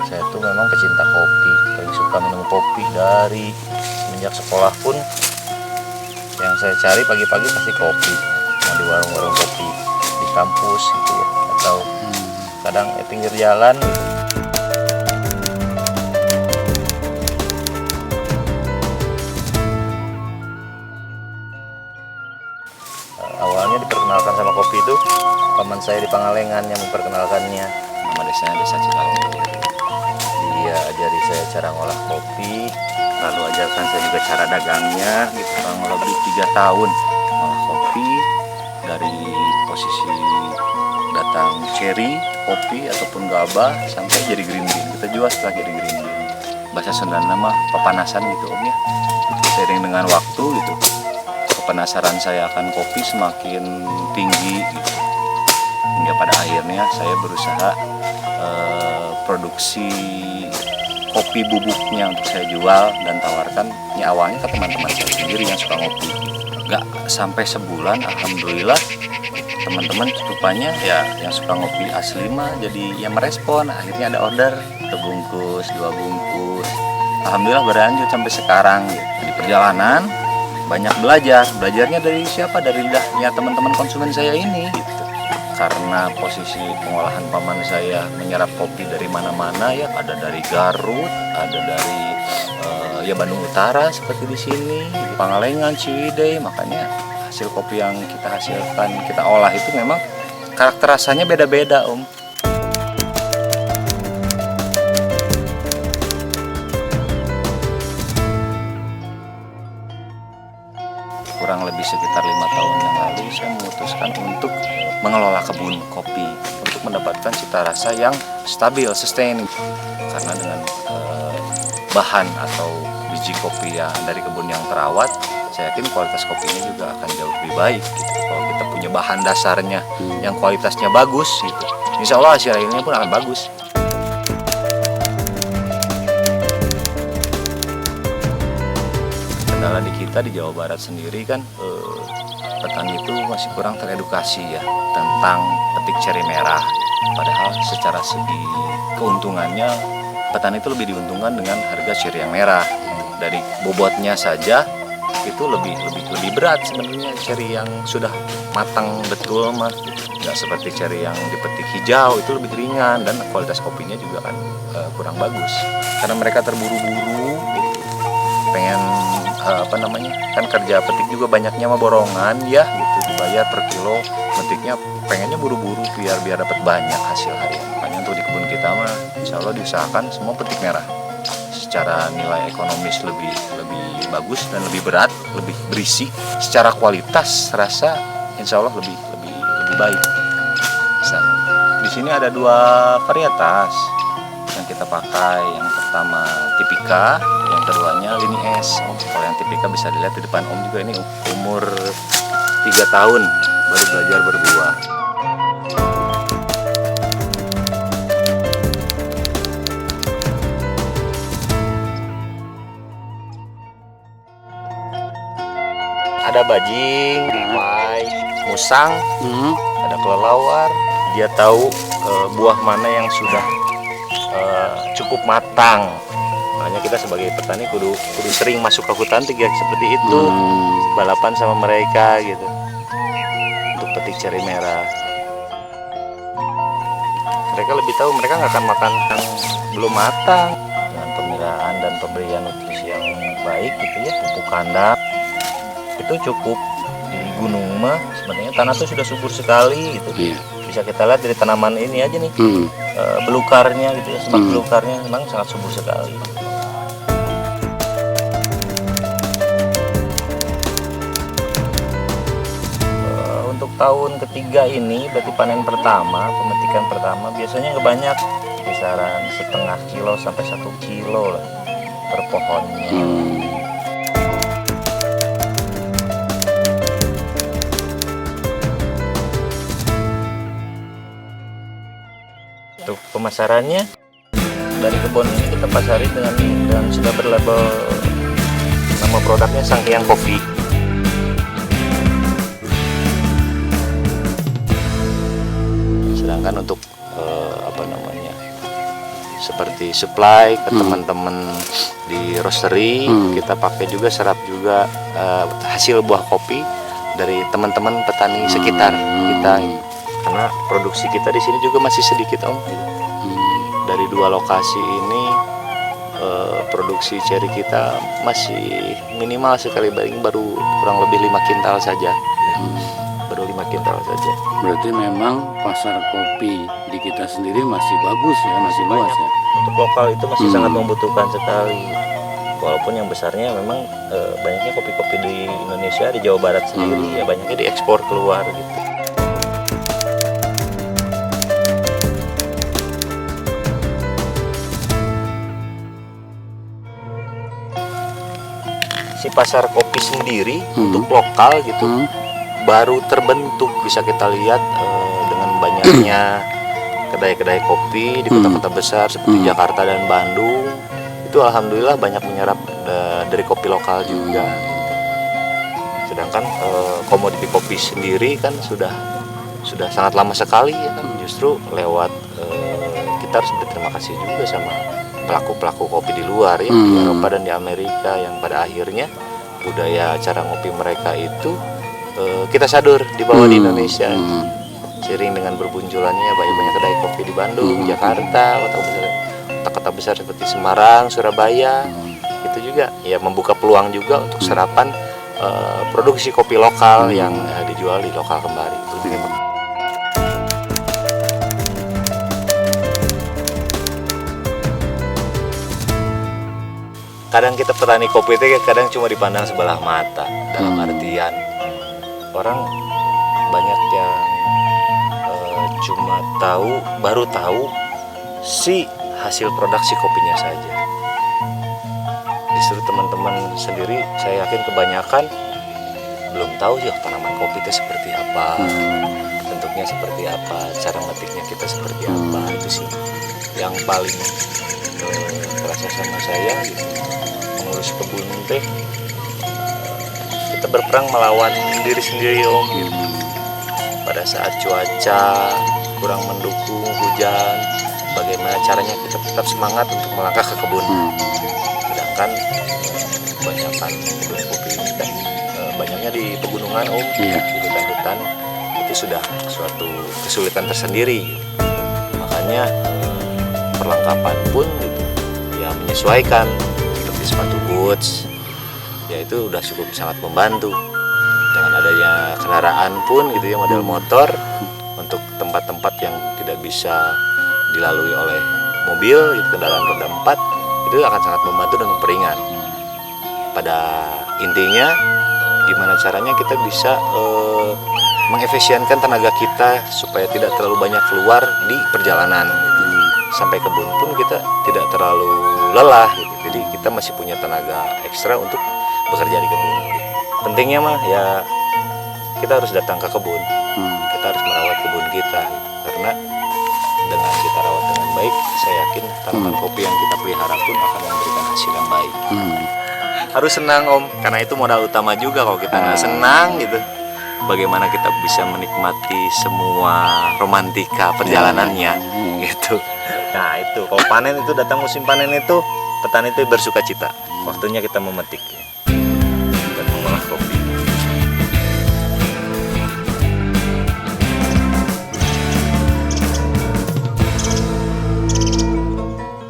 Saya tuh memang pecinta kopi, paling suka minum kopi dari semenjak sekolah pun. Yang saya cari pagi-pagi pasti kopi, mau di warung-warung kopi di kampus gitu ya, atau kadang di pinggir jalan gitu. Awalnya diperkenalkan sama kopi itu paman saya di Pangalengan yang memperkenalkannya. Nama desanya Desa Cikalong. Dia ajari saya cara ngolah kopi, lalu ajarkan saya juga cara dagangnya gitu. Kurang lebih 3 tahun ngolah kopi dari posisi datang cherry, kopi ataupun gabah sampai jadi green bean. Kita jual setelah jadi green bean. Bahasa Sunda nama pepanasan gitu om ya. Seiring dengan waktu gitu, penasaran saya akan kopi semakin tinggi gitu. Hingga pada akhirnya saya berusaha produksi kopi bubuknya untuk saya jual dan tawarkan. Ya awalnya ke teman-teman saya sendiri yang suka ngopi. Gak sampai sebulan, alhamdulillah teman-teman rupanya ya yang suka ngopi asli mah jadi yang merespon. Akhirnya ada order 1 bungkus, 2 bungkus. Alhamdulillah berlanjut sampai sekarang gitu. Di perjalanan banyak belajarnya dari siapa? Dari lidahnya teman-teman konsumen saya ini gitu. Karena posisi pengolahan paman saya menyerap kopi dari mana-mana ya, ada dari Garut, ada dari ya Bandung Utara seperti di sini, di Pangalengan, Ciwidey. Makanya hasil kopi yang kita hasilkan, kita olah itu memang karakter rasanya beda-beda om. Kurang lebih sekitar 5 tahun yang lalu saya memutuskan untuk mengelola kebun kopi untuk mendapatkan cita rasa yang stabil, sustain. Karena dengan bahan atau biji kopi yang dari kebun yang terawat, saya yakin kualitas kopinya juga akan jauh lebih baik gitu. Kalau kita punya bahan dasarnya yang kualitasnya bagus gitu, insya Allah hasil akhirnya pun akan bagus. Kendala di kita di Jawa Barat sendiri kan petani itu masih kurang teredukasi ya tentang petik ceri merah. Padahal secara segi keuntungannya petani itu lebih diuntungkan dengan harga ceri yang merah. Dari bobotnya saja itu lebih berat sebenarnya ceri yang sudah matang betul mah. Nggak seperti ceri yang dipetik hijau, itu lebih ringan dan kualitas kopinya juga kan kurang bagus. Karena mereka terburu-buru gitu. Pengen kan kerja petik juga banyaknya mah borongan ya gitu, dibayar per kilo, petiknya pengennya buru-buru biar dapat banyak hasil harian. Makanya untuk di kebun kita mah insya Allah diusahakan semua petik merah. Secara nilai ekonomis lebih bagus dan lebih berat, lebih berisi. Secara kualitas rasa insya Allah lebih baik. Di sini ada 2 varietas yang kita pakai. Yang pertama Tipika, yang keduanya Lini S. Kalau yang Tipika bisa dilihat di depan om juga, ini umur 3 tahun baru belajar berbuah. Ada bajing, lipai, musang, ada kelelawar. Dia tahu buah mana yang sudah cukup matang. Makanya kita sebagai petani kudu sering masuk ke hutan tuh ya, seperti itu, balapan sama mereka gitu untuk petik ceri merah. Mereka lebih tahu, mereka nggak akan makan yang belum matang. Dengan pemeliharaan dan pemberian nutrisi yang baik gitu ya, pupuk kandang itu cukup. Di gunung mah sebenarnya tanah tuh sudah subur sekali gitu. Bisa kita lihat dari tanaman ini aja nih, belukarnya gitu ya, semak belukarnya memang sangat subur sekali. Untuk tahun ketiga ini berarti panen pertama, pemetikan pertama biasanya nggak banyak, kisaran setengah kilo sampai 1 kilo lah per pohonnya. Untuk pemasarannya dari kebun ini kita pasari dengan sudah berlabel, nama produknya Sanghyang Coffee. Sedangkan untuk seperti supply ke teman-teman di roastery. Kita pakai juga serap juga hasil buah kopi dari teman-teman petani sekitar kita, karena produksi kita di sini juga masih sedikit Om. Dari 2 lokasi ini produksi ceri kita masih minimal sekali paling baru kurang lebih 5 kintal saja. Baru 5 kintal saja. Berarti memang pasar kopi di kita sendiri masih bagus ya, masih luas ya. Untuk lokal itu masih sangat membutuhkan sekali. Walaupun yang besarnya memang banyaknya kopi-kopi di Indonesia, di Jawa Barat sendiri ya banyaknya diekspor keluar gitu. Si pasar kopi sendiri untuk lokal gitu baru terbentuk, bisa kita lihat dengan banyaknya kedai-kedai kopi di kota-kota besar seperti Jakarta dan Bandung. Itu alhamdulillah banyak menyerap dari kopi lokal juga. Sedangkan komoditi kopi sendiri kan sudah sangat lama sekali ya kan. Justru lewat kita harus berterima kasih juga sama pelaku-pelaku kopi di luar ya, di Eropa dan di Amerika, yang pada akhirnya budaya cara ngopi mereka itu kita sadur dibawa di Indonesia. Seiring dengan berbunculannya banyak kedai kopi di Bandung, Jakarta, kota-kota besar seperti Semarang, Surabaya, itu juga ya membuka peluang juga untuk serapan produksi kopi lokal yang dijual di lokal kembali. Kadang kita petani kopi itu kadang cuma dipandang sebelah mata, dalam artian orang banyak yang cuma baru tahu si hasil produksi kopinya saja. Justru teman-teman sendiri saya yakin kebanyakan belum tahu ya tanaman kopi itu seperti apa, bentuknya seperti apa, cara metiknya kita seperti apa. Itu sih yang paling terasa sama saya gitu. Mengurus kebun teh kita berperang melawan diri sendiri Om gitu. Pada saat cuaca kurang mendukung, hujan, bagaimana caranya kita tetap semangat untuk melangkah ke kebun. Sedangkan kebanyakan kebun kopi ini kan banyaknya di pegunungan Om, di hutan-hutan, itu sudah suatu kesulitan tersendiri gitu. Makanya perlengkapan pun gitu, ya menyesuaikan seperti sepatu boots, ya itu udah cukup sangat membantu. Dengan adanya kendaraan pun gitu ya, model motor untuk tempat-tempat yang tidak bisa dilalui oleh mobil gitu, kendaraan roda 4, itu akan sangat membantu dan memperingan. Pada intinya gimana caranya kita bisa mengefisienkan tenaga kita supaya tidak terlalu banyak keluar di perjalanan gitu. Sampai kebun pun kita tidak terlalu lelah gitu. Jadi kita masih punya tenaga ekstra untuk bekerja di kebun. Pentingnya mah ya kita harus datang ke kebun, kita harus merawat kebun kita gitu. Karena dengan kita rawat dengan baik, saya yakin tanaman kopi yang kita pelihara pun akan memberikan hasil yang baik. Harus senang Om, karena itu modal utama juga. Kalau kita nggak senang gitu, bagaimana kita bisa menikmati semua romantika perjalanannya gitu. Nah itu kalau panen itu datang musim panen itu petani itu bersuka cita. Waktunya kita memetik dan mengolah kopi.